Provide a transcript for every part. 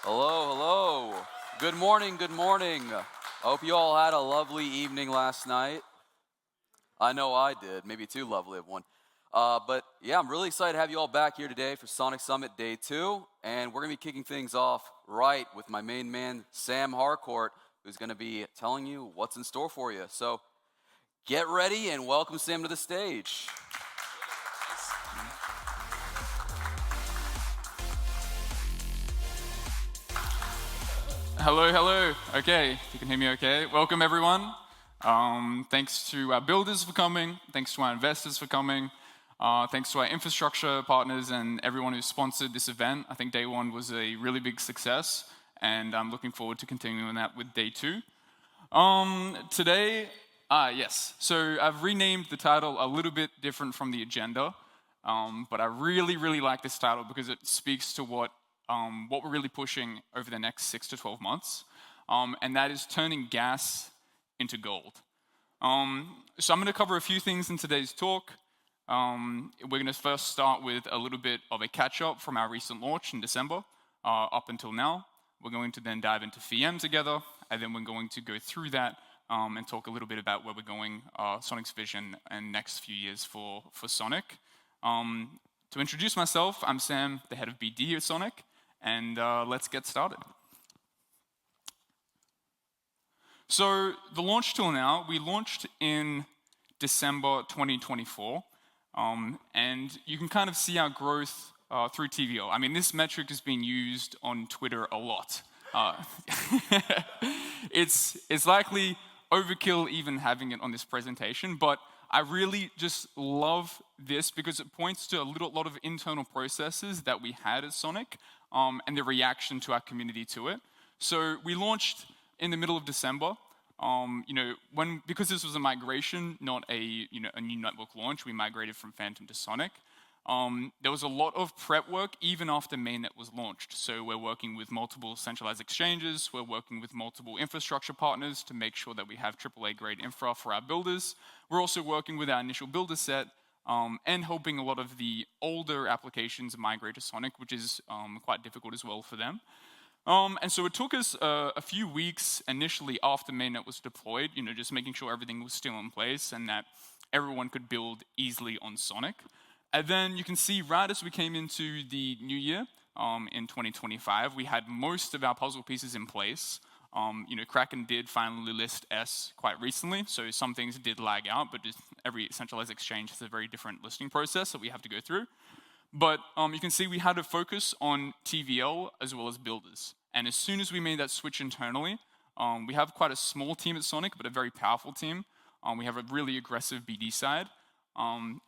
Hello, hello. Good morning, good morning. I hope you all had a lovely evening last night. I know I did, maybe too lovely of one. But yeah, I'm really excited to have you all back here today for Sonic Summit Day 2. And we're going to be kicking things off right with my main man, Sam Harcourt, who's going to be telling you what's in store for you. So get ready and welcome Sam to the stage. Hello. Okay, you can hear me okay. Welcome, everyone. Thanks to our builders for coming. Thanks to our investors for coming. Thanks to our infrastructure partners and everyone who sponsored this event. I think day one was a really big success, and I'm looking forward to continuing that with day two. Yes. So I've renamed the title a little bit different from the agenda, but I really like this title because it speaks to what we're really pushing over the next 6 to 12 months, and that is turning gas into gold. So I'm going to cover a few things in today's talk. We're going to first start with a little bit of a catch-up from our recent launch in December up until now. We're going to then dive into FeeM together, and then we're going to go through that and talk a little bit about where we're going, Sonic's vision, and next few years for Sonic. To introduce myself, I'm Sam, the head of BD at Sonic, and let's get started. So the launch till now, we launched in December 2024, and you can kind of see our growth through TVO. I mean, this metric has been used on Twitter a lot. It's likely overkill even having it on this presentation, but I really just love this because it points to a lot of internal processes that we had at Sonic and the reaction to our community to it. So we launched in the middle of December. Because this was a migration, not a new network launch, we migrated from Phantom to Sonic. There was a lot of prep work even after mainnet was launched. So we're working with multiple centralized exchanges, we're working with multiple infrastructure partners to make sure that we have AAA grade infra for our builders. We're also working with our initial builder set and helping a lot of the older applications migrate to Sonic, which is quite difficult as well for them. And so it took us a few weeks initially after mainnet was deployed, just making sure everything was still in place and that everyone could build easily on Sonic. And then you can see right as we came into the new year, in 2025, we had most of our puzzle pieces in place. Kraken did finally list S quite recently, so some things did lag out, but just every centralized exchange has a very different listing process that we have to go through. But you can see we had a focus on TVL as well as builders. And as soon as we made that switch internally, we have quite a small team at Sonic, but a very powerful team. We have a really aggressive BD side.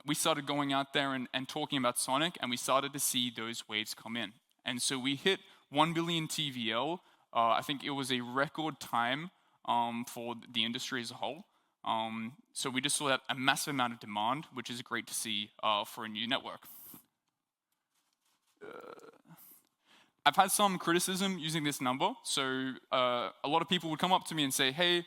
We started going out there and talking about Sonic, and we started to see those waves come in. And so we hit 1 billion TVL. I think it was a record time for the industry as a whole. So we just saw that a massive amount of demand, which is great to see for a new network. I've had some criticism using this number. So a lot of people would come up to me and say, hey,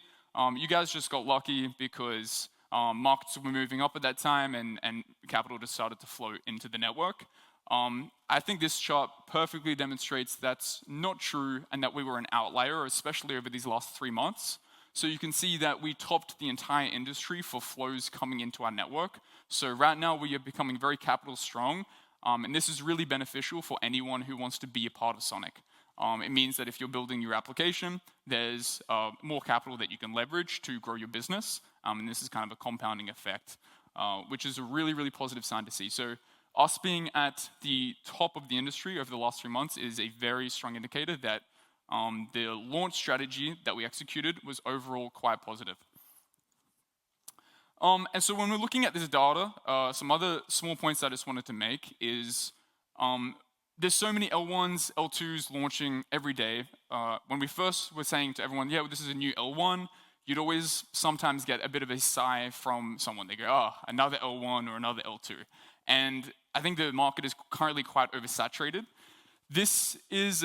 you guys just got lucky because markets were moving up at that time and capital just started to flow into the network. I think this chart perfectly demonstrates that's not true and that we were an outlier, especially over these last 3 months. So you can see that we topped the entire industry for flows coming into our network. So right now we are becoming very capital strong. And this is really beneficial for anyone who wants to be a part of Sonic. It means that if you're building your application, there's more capital that you can leverage to grow your business. And this is kind of a compounding effect, which is a really positive sign to see. So us being at the top of the industry over the last 3 months is a very strong indicator that the launch strategy that we executed was overall quite positive. And so when we're looking at this data, some other small points I just wanted to make is there's so many L1s, L2s launching every day. When we first were saying to everyone, yeah, well, this is a new L1, you'd always sometimes get a bit of a sigh from someone. They go, oh, another L1 or another L2. And I think the market is currently quite oversaturated. This is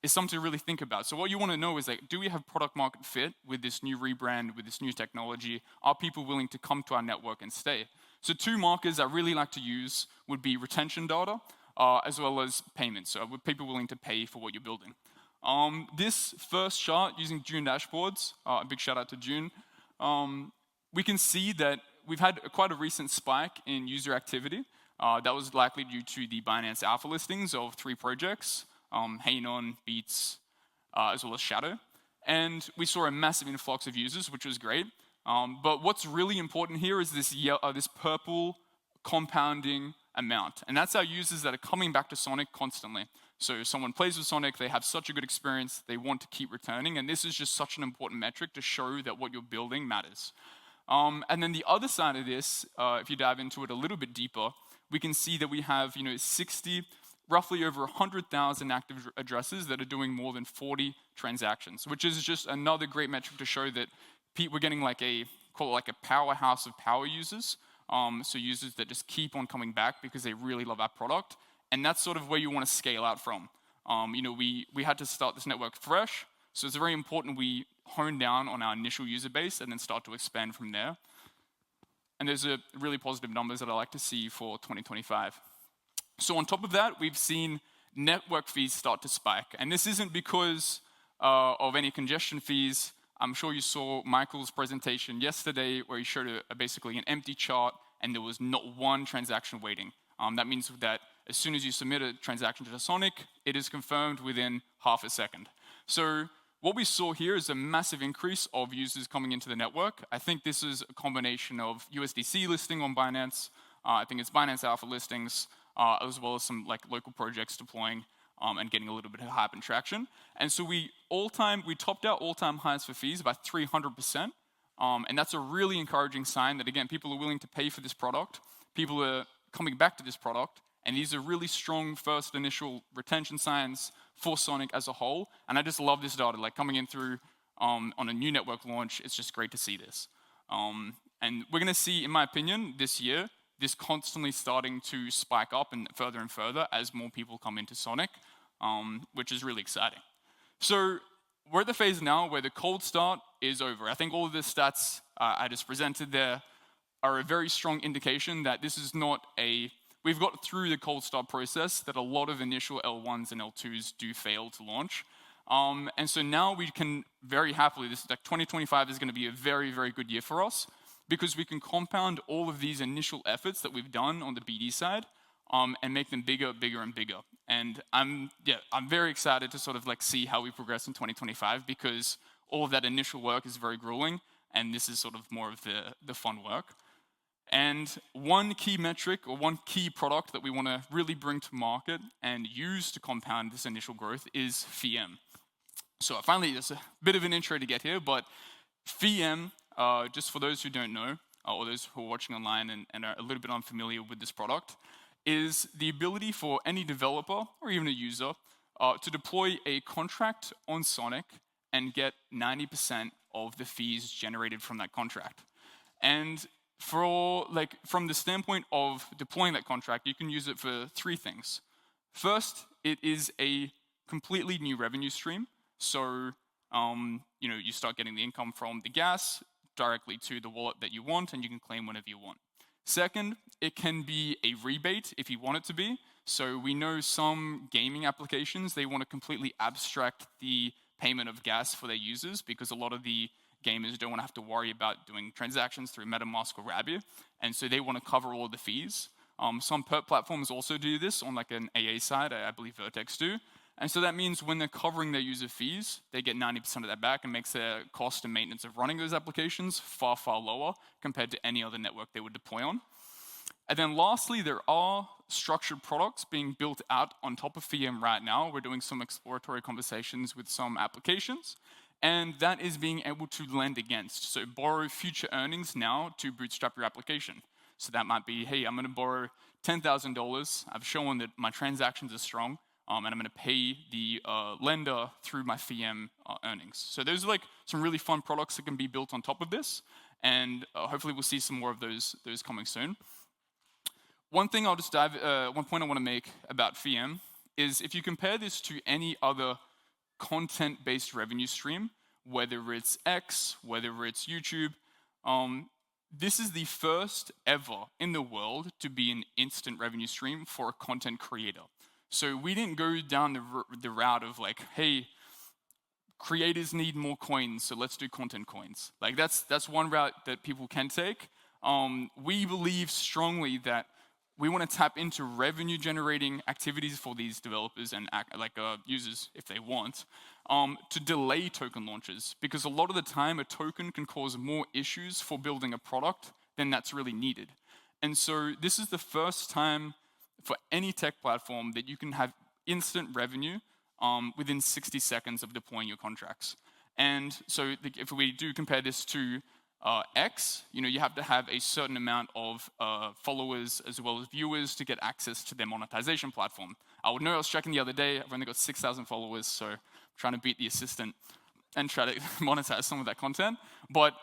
something to really think about. So what you want to know is, like, do we have product market fit with this new rebrand, with this new technology? Are people willing to come to our network and stay? So 2 markers I really like to use would be retention data. as well as payments, so with people willing to pay for what you're building. This first chart using June dashboards, a big shout out to June, we can see that we've had quite a recent spike in user activity. That was likely due to the Binance Alpha listings of 3 projects, Haynon, Beats, as well as Shadow. And we saw a massive influx of users, which was great. But what's really important here is this purple compounding amount. And that's our users that are coming back to Sonic constantly. So someone plays with Sonic, they have such a good experience, they want to keep returning, and this is just such an important metric to show that what you're building matters. And then the other side of this, if you dive into it a little bit deeper, we can see that we have 60, roughly over 100,000 active addresses that are doing more than 40 transactions, which is just another great metric to show that we're getting call it like a powerhouse of power users. So users that just keep on coming back because they really love our product. And that's sort of where you want to scale out from. We had to start this network fresh, so it's very important we hone down on our initial user base and then start to expand from there. And there's a really positive numbers that I like to see for 2025. So on top of that, we've seen network fees start to spike. And this isn't because of any congestion fees. I'm sure you saw Michael's presentation yesterday where he showed basically an empty chart and there was not one transaction waiting. That means that as soon as you submit a transaction to Sonic, it is confirmed within half a second. So what we saw here is a massive increase of users coming into the network. I think this is a combination of USDC listing on Binance. I think it's Binance Alpha listings, as well as some local projects deploying and getting a little bit of hype and traction. And so we topped out all-time highs for fees by 300%. And that's a really encouraging sign that, again, people are willing to pay for this product. People are coming back to this product. And these are really strong first initial retention signs for Sonic as a whole. And I just love this data, coming in through on a new network launch. It's just great to see this. And we're going to see, in my opinion, this year, this constantly starting to spike up and further as more people come into Sonic, which is really exciting. So we're at the phase now where the cold start is over. I think all of the stats I just presented there are a very strong indication that this is not we've got through the cold start process that a lot of initial L1s and L2s do fail to launch. And so now we can very happily, 2025 is going to be a very, very good year for us because we can compound all of these initial efforts that we've done on the BD side and make them bigger, and bigger. And I'm very excited to sort of see how we progress in 2025 because all of that initial work is very grueling and this is sort of more of the fun work. And one key metric or one key product that we want to really bring to market and use to compound this initial growth is FeeM. So finally, there's a bit of an intro to get here, but FeeM, just for those who don't know, or those who are watching online and are a little bit unfamiliar with this product, is the ability for any developer or even a user to deploy a contract on Sonic and get 90% of the fees generated from that contract. And from the standpoint of deploying that contract, you can use it for 3 things. First, it is a completely new revenue stream. So, you start getting the income from the gas directly to the wallet that you want, and you can claim whenever you want. Second, it can be a rebate if you want it to be. So we know some gaming applications, they want to completely abstract the payment of gas for their users because a lot of the gamers don't want to have to worry about doing transactions through MetaMask or Rabia, and so they want to cover all the fees. Some perp platforms also do this on an AA side, I believe Vertex do. And so that means when they're covering their user fees, they get 90% of that back and makes their cost and maintenance of running those applications far, far lower compared to any other network they would deploy on. And then lastly, there are structured products being built out on top of FeeM right now. We're doing some exploratory conversations with some applications, and that is being able to lend against. So borrow future earnings now to bootstrap your application. So that might be, hey, I'm going to borrow $10,000. I've shown that my transactions are strong, and I'm going to pay the lender through my FeeM earnings. So those are some really fun products that can be built on top of this, and hopefully we'll see some more of those coming soon. One point I want to make about FeeM is if you compare this to any other content-based revenue stream, whether it's X, whether it's YouTube, this is the first ever in the world to be an instant revenue stream for a content creator. So we didn't go down the route of like, hey, creators need more coins, so let's do content coins. Like that's one route that people can take. We believe strongly that we want to tap into revenue generating activities for these developers and users if they want, to delay token launches, because a lot of the time a token can cause more issues for building a product than that's really needed. And so this is the first time for any tech platform that you can have instant revenue within 60 seconds of deploying your contracts. And so if we do compare this to X, you have to have a certain amount of followers as well as viewers to get access to their monetization platform. I was checking the other day, I've only got 6,000 followers, so I'm trying to beat the assistant and try to monetize some of that content. But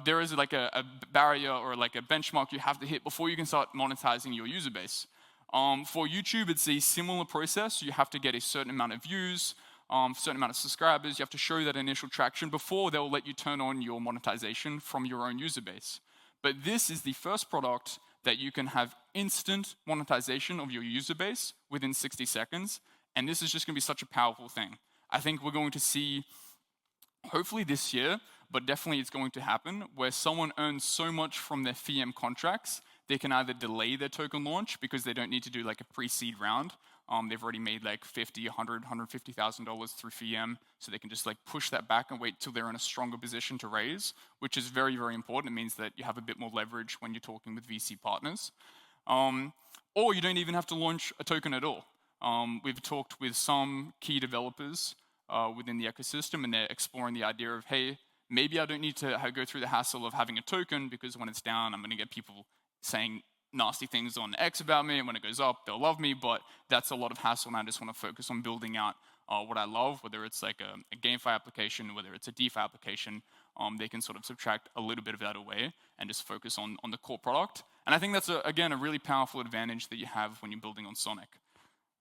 there is like a barrier or like a benchmark you have to hit before you can start monetizing your user base. For YouTube, it's a similar process. You have to get a certain amount of views, certain amount of subscribers. You have to show that initial traction before they'll let you turn on your monetization from your own user base. But this is the first product that you can have instant monetization of your user base within 60 seconds. And this is just going to be such a powerful thing. I think we're going to see, hopefully this year, but definitely it's going to happen, where someone earns so much from their FeeM contracts, they can either delay their token launch because they don't need to do like a pre-seed round. They've already made like $50, $100, $150,000 through FeeM, so they can just like push that back and wait till they're in a stronger position to raise, which is very, very important. It means that you have a bit more leverage when you're talking with VC partners. Or you don't even have to launch a token at all. We've talked with some key developers within the ecosystem, and they're exploring the idea of, hey, maybe I don't need to go through the hassle of having a token, because when it's down, I'm going to get people saying nasty things on X about me, and when it goes up, they'll love me, but that's a lot of hassle, and I just want to focus on building out what I love, whether it's like a GameFi application, whether it's a DeFi application. They can sort of subtract a little bit of that away and just focus on the core product. And I think that's, again, a really powerful advantage that you have when you're building on Sonic.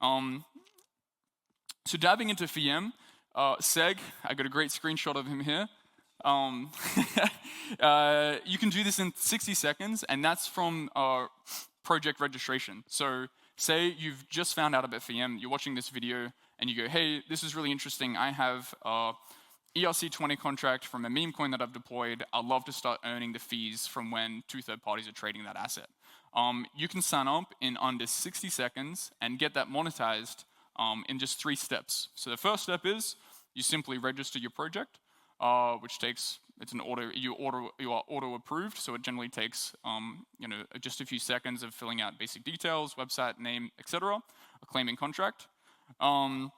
So diving into FeeM, Seg, I got a great screenshot of him here. You can do this in 60 seconds, and that's from project registration. So say you've just found out about FeeM, you're watching this video, and you go, hey, this is really interesting. I have ERC20 contract from a meme coin that I've deployed. I'd love to start earning the fees from when 2 third parties are trading that asset. You can sign up in under 60 seconds and get that monetized in just 3 steps. So the first step is you simply register your project, which takes, you are auto approved, so it generally takes just a few seconds of filling out basic details, website name, etc., a claiming contract. And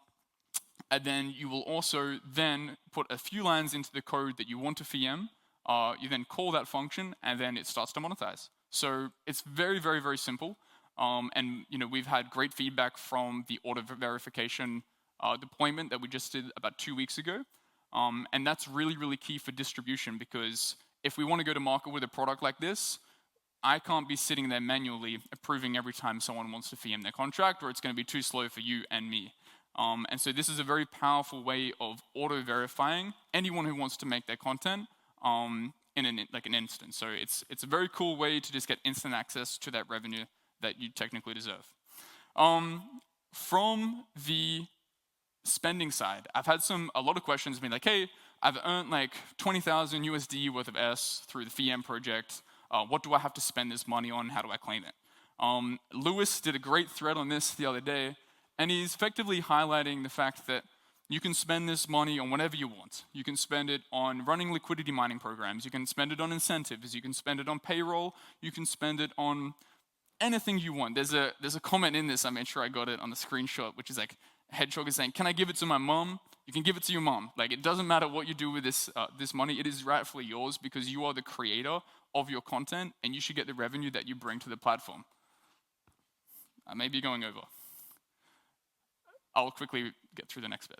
then you will also then put a few lines into the code that you want to FeeM. You then call that function, and then it starts to monetize. So it's very, very, very simple. And we've had great feedback from the auto verification deployment that we just did about 2 weeks ago. And that's really, really key for distribution, because if we want to go to market with a product like this, I can't be sitting there manually approving every time someone wants to FeeM their contract, or it's going to be too slow for you and me. And so this is a very powerful way of auto-verifying anyone who wants to make their content in an instant. So it's a very cool way to just get instant access to that revenue that you technically deserve. From the spending side, I've had a lot of questions being like, hey, I've earned like 20,000 USD worth of S through the FeeM project. What do I have to spend this money on? How do I claim it? Lewis did a great thread on this the other day, and he's effectively highlighting the fact that you can spend this money on whatever you want. You can spend it on running liquidity mining programs. You can spend it on incentives. You can spend it on payroll. You can spend it on anything you want. There's a comment in this, I made sure I got it on the screenshot, which is like, Hedgehog is saying, can I give it to my mom? You can give it to your mom. Like, it doesn't matter what you do with this money. It is rightfully yours, because you are the creator of your content, and you should get the revenue that you bring to the platform. I may be going over. I'll quickly get through the next bit.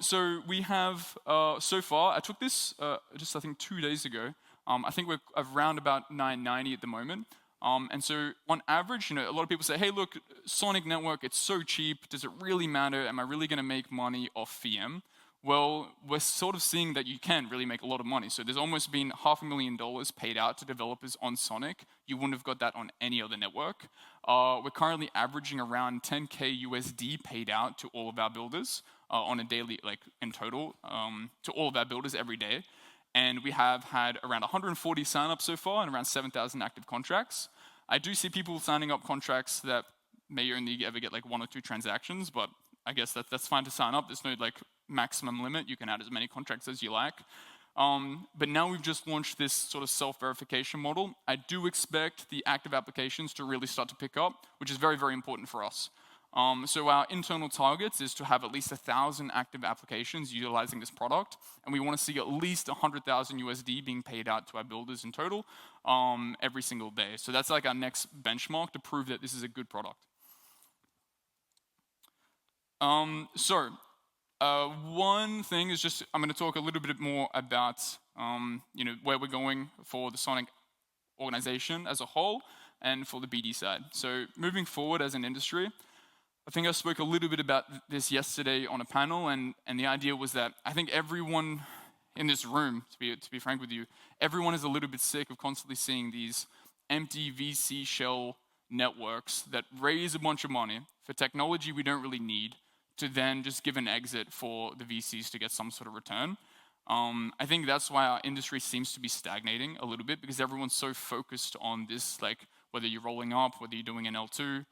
So we have, so far, I took this just I think 2 days ago. I think we're around about 990 at the moment. And so on average, a lot of people say, hey, look, Sonic Network, it's so cheap. Does it really matter? Am I really going to make money off FeeM? Well, we're sort of seeing that you can really make a lot of money. So there's almost been $500,000 paid out to developers on Sonic. You wouldn't have got that on any other network. We're currently averaging around 10K USD paid out to all of our builders on a daily, like in total, to all of our builders every day. And we have had around 140 signups so far and around 7,000 active contracts. I do see people signing up contracts that may only ever get like 1 or 2 transactions, but I guess that's fine to sign up. There's no like maximum limit. You can add as many contracts as you like. But now we've just launched this sort of self-verification model. I do expect the active applications to really start to pick up, which is very, very important for us. So our internal targets is to have at least 1,000 active applications utilizing this product, and we want to see at least 100,000 USD being paid out to our builders in total every single day. So that's like our next benchmark to prove that this is a good product. One thing is just, I'm going to talk a little bit more about where we're going for the Sonic organization as a whole and for the BD side. So moving forward as an industry, I think I spoke a little bit about this yesterday on a panel, and the idea was that I think everyone in this room, to be frank with you, everyone is a little bit sick of constantly seeing these empty VC shell networks that raise a bunch of money for technology we don't really need to then just give an exit for the VCs to get some sort of return. I think that's why our industry seems to be stagnating a little bit, because everyone's so focused on this, like whether you're rolling up, whether you're doing an L2,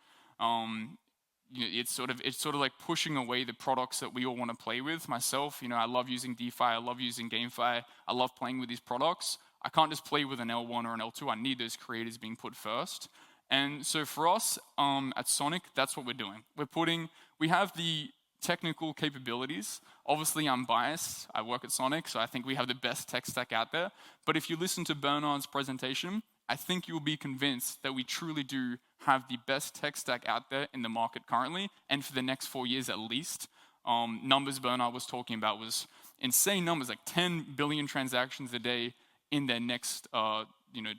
it's sort of like pushing away the products that we all want to play with. Myself, I love using DeFi, I love using GameFi, I love playing with these products. I can't just play with an L1 or an L2. I need those creators being put first. And so for us at Sonic, that's what we're doing. We have the technical capabilities. Obviously, I'm biased. I work at Sonic, so I think we have the best tech stack out there. But if you listen to Bernard's presentation, I think you'll be convinced that we truly do have the best tech stack out there in the market currently, and for the next 4 years at least. Numbers Bernard was talking about was insane numbers, like 10 billion transactions a day in their next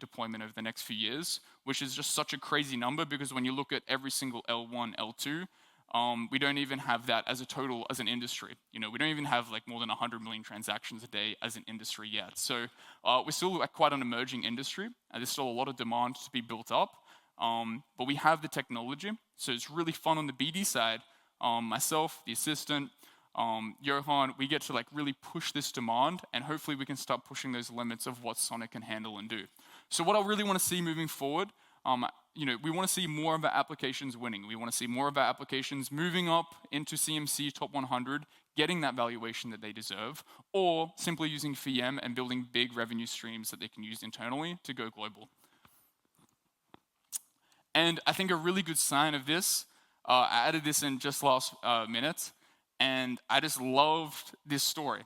deployment over the next few years, which is just such a crazy number, because when you look at every single L1, L2, we don't even have that as a total as an industry. We don't even have like more than 100 million transactions a day as an industry yet. So we're still quite an emerging industry, and there's still a lot of demand to be built up. But we have the technology, so it's really fun on the BD side. Myself, the assistant, Johan, we get to like really push this demand, and hopefully we can start pushing those limits of what Sonic can handle and do. So what I really want to see moving forward, we want to see more of our applications winning. We want to see more of our applications moving up into CMC top 100, getting that valuation that they deserve, or simply using FeeM and building big revenue streams that they can use internally to go global. And I think a really good sign of this, I added this in just last minute, and I just loved this story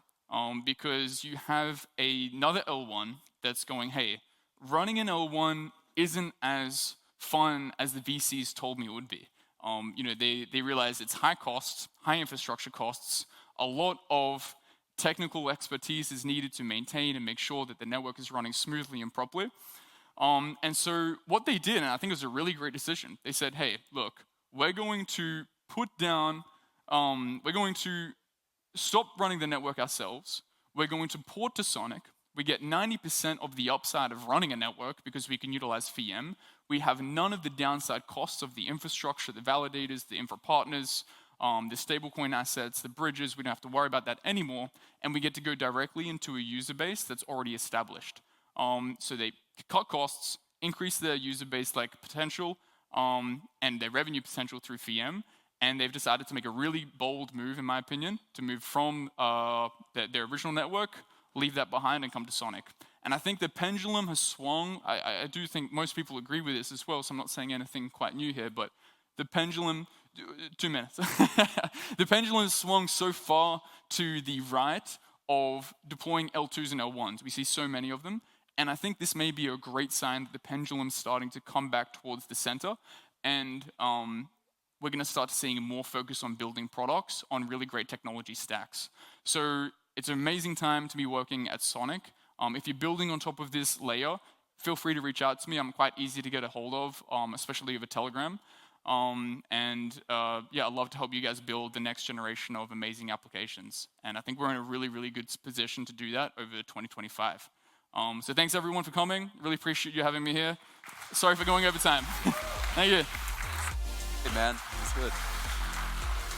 because you have another L1 that's going, hey, running an L1 isn't as fun as the VCs told me it would be. They realize it's high costs, high infrastructure costs, a lot of technical expertise is needed to maintain and make sure that the network is running smoothly and properly. And so what they did, and I think it was a really great decision, they said, hey, look, we're going to stop running the network ourselves. We're going to port to Sonic. We get 90% of the upside of running a network because we can utilize FeeM. We have none of the downside costs of the infrastructure, the validators, the infra partners, the stablecoin assets, the bridges. We don't have to worry about that anymore. And we get to go directly into a user base that's already established. So they cut costs, increase their user base like potential, and their revenue potential through FeeM. And they've decided to make a really bold move, in my opinion, to move from their original network, leave that behind, and come to Sonic. And I think the pendulum has swung. I do think most people agree with this as well, so I'm not saying anything quite new here, but the pendulum, 2 minutes. The pendulum has swung so far to the right of deploying L2s and L1s. We see so many of them. And I think this may be a great sign that the pendulum's starting to come back towards the center. And we're going to start seeing more focus on building products on really great technology stacks. So it's an amazing time to be working at Sonic. If you're building on top of this layer, feel free to reach out to me. I'm quite easy to get a hold of, especially over Telegram. Yeah, I'd love to help you guys build the next generation of amazing applications. And I think we're in a really, really good position to do that over 2025. So thanks everyone for coming. Really appreciate you having me here. Sorry for going over time. Thank you. Hey man, it's good.